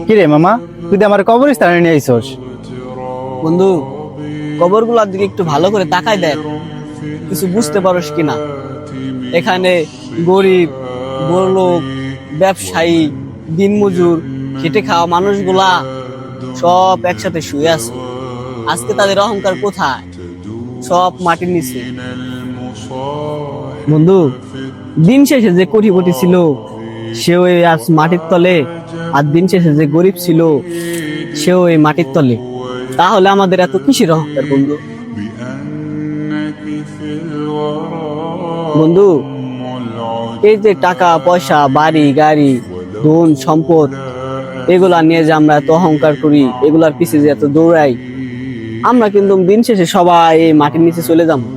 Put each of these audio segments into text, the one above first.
কিরে মামা, তুই তো আমার কবরস্থানে নিয়ে আইছস। বন্ধু, কবরগুলোর দিকে একটু ভালো করে তাকাই দেখ, কিছু বুঝতে পারোস কিনা। এখানে গরিব, বড়লোক, ব্যবসায়ী, দিনমজুর, খেটে খাওয়া মানুষগুলা সব একসাথে শুয়ে আছে। আজকে তাদের অহংকার কোথায়? সব মাটির নিচে। বন্ধু, দিন শেষে যে কোটিপতি ছিল সেও এই আজ মাটির তলে, আর দিন শেষে যে গরিব ছিল সেও এই মাটির তলে। তাহলে আমাদের এত কিসের অহংকার বন্ধু? বন্ধু, এই যে টাকা পয়সা, বাড়ি গাড়ি, ধন সম্পদ, এগুলা নিয়ে যে আমরা এত অহংকার করি, এগুলার পিছে যে এত দৌড়াই, আমরা কিন্তু দিন শেষে সবাই এই মাটির নিচে চলে যাবো।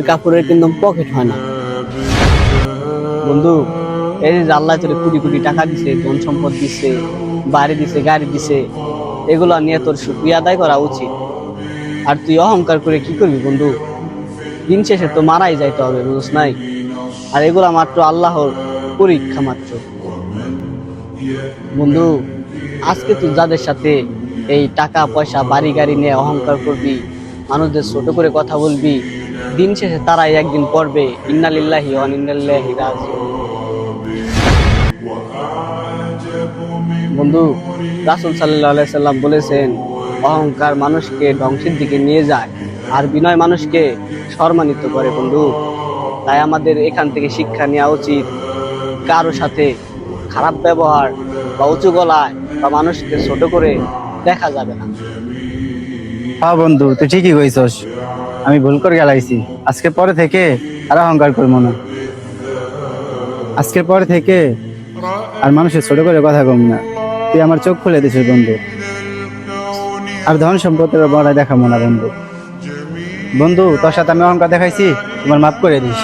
কাপড়ের কিন্তু পকেট হয় না। বন্ধু, এই যে আল্লাহ তোরে কোটি কোটি টাকা দিছে, ধন সম্পদ দিছে, বাড়ি দিছে, গাড়ি দিছে, এগুলা নিয়ে তোর শুকরিয়া আদায় করা উচিত। আর তুই অহংকার করে কি করবি বন্ধু? দিন শেষে তো মারাই যাইতে হবে, বুঝছ নাই? আর এগুলা মাত্র আল্লাহর পরীক্ষা মাত্র। বন্ধু, আজকে তুই যাদের সাথে এই টাকা পয়সা বাড়ি গাড়ি নিয়ে অহংকার করবি, মানুষদের ছোট করে কথা বলবি, দিন শেষে তারাই একদিন পড়বে ইন্না লিল্লাহি ওয়া ইন্না ইলাইহি রাজিউন। বন্ধু, রাসূল সাল্লাল্লাহু আলাইহি সাল্লাম বলেছেন, অহংকার মানুষকে ধ্বংসের দিকে নিয়ে যায়, আর বিনয় মানুষকে সম্মানিত করে। বন্ধু, তাই আমাদের এখান থেকে শিক্ষা নেওয়া উচিত, কারো সাথে খারাপ ব্যবহার বা উঁচু গলায় বা মানুষকে ছোট করে দেখা যাবে না। হ্যাঁ বন্ধু, তুই ঠিকই কইছস। আমি ভুল করে গেলাইছি। আজকের পরে থেকে আর অহংকার করবো না। আজকের পরে থেকে আর মানুষের ছোট করে কথা কম না। তুই আমার চোখ খুলে দিছিস বন্ধু। আর ধন সম্পদের বড়াই দেখাবো না বন্ধু। বন্ধু, তোর সাথে আমি অহংকার দেখাইছি, তোমার মাফ করে দিস।